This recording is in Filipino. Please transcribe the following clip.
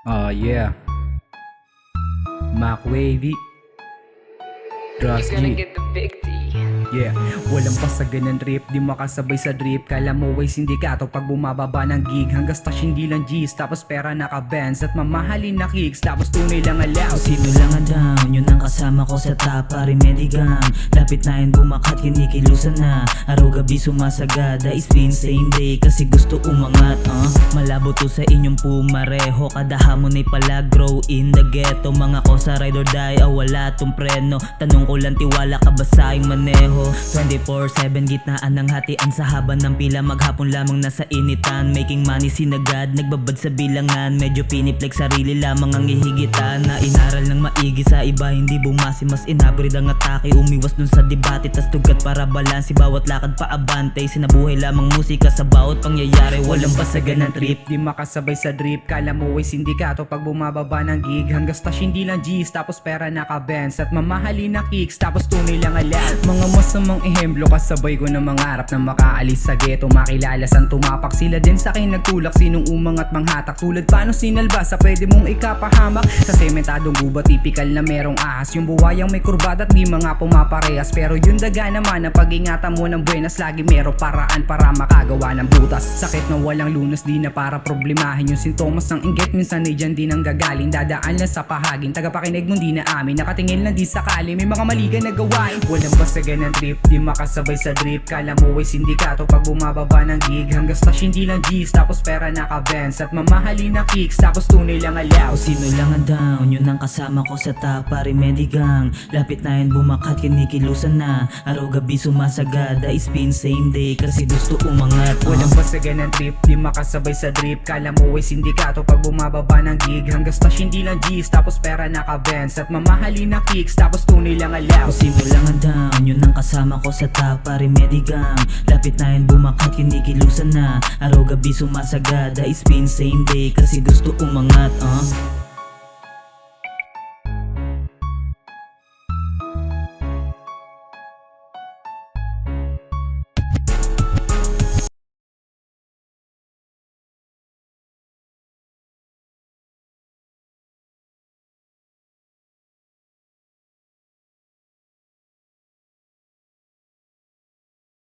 Yeah. Mac Wavy, Ross You're gonna G. get the big D. Yeah, walang pasagan ng trip, di makasabay sa drip. Kala mo ay sindikato pag bumababa ng gig. Hanggang stash hindi lang G's, tapos pera naka-Benz at mamahalin na kicks, tapos tunay lang alaw. Sino lang ang down, yun ang kasama ko sa top, Remedy Gang. Lapit na yun bumakat, kinikilusan na. Araw-gabi sumasagada, spin same day kasi gusto umangat. Malabo to sa inyong pumareho, kada hamon ay pala grow in the ghetto. Mga ko sa ride or die, wala tong preno. Tanong ko lang, tiwala ka ba sa aking maneho? 24/7 gitnaan ng hatian sa haba ng pila. Maghapon lamang nasa initan, making money sinagad, nagbabad sa bilangan. Medyo piniplex sarili lamang ang ihigitan. Na inaral ng maigi sa iba, hindi bumasi, mas inabrid ang atake. Umiwas dun sa debate, tas tugat para balansi. Bawat lakad pa abante, sinabuhay lamang musika sa bawat pangyayari. Walang basagan ng trip, Di makasabay sa drip, kala mo ay sindikato pag bumababa ng gig. Hanggang stash hindi lang G's, tapos pera naka-Benz at mamahalin na kicks, tapos tunay lang alaw. Mga masamang ehemplo, kasabay ko na mangarap na makaalis sa ghetto. Makilala san tumapak, sila din sa akin nagtulak. Sinong umangat manghatak, tulad paano sinalba sa pwede mong ikapahamak. Sa sementadong guba, tipikal na merong ahas. Yung buwayang may kurbada at di mga pumaparehas. Pero yung daga naman, ang pag-ingatan mo ng buenas, lagi merong paraan para makagawa ng butas. Sakit na walang lunas, di na para problemahin. Yung sintomas ng inggit, minsan ay dyan din ang gagaling. Dadaan lang sa pahagin, tagapakinig mong di na amin. Nakatingin lang di sakali, may mga mali ka na gawain. Walang basagan ng trip, di makasabay sa drip. Kala mo ay sindikato pag bumababa ng gig. Hanggang stash hindi lang G's, tapos pera naka-Benz at mamahalin na kicks, tapos tunay lang alaw. o sino lang ang down, yun ang kasama ko sa top, Remedy Gang. Lapit na yun bumakat, kinikilusan na. Araw-gabi sumasagada, spin same day kasi gusto umangat. Walang basagan ng trip, di makasabay sa drip. Kala mo ay sindikato pag bumababa ng gig. Hanggang stash hindi lang G's, tapos pera naka-Benz at mamahalin na kicks, tapos tunay lang alaw. O sino lang ang down, yun ang kasama ko sa top, Remedy Gang. Lapit na yun bumakat, kinikilusan na. Araw-gabi sumasagada, spin same day kasi gusto umangat.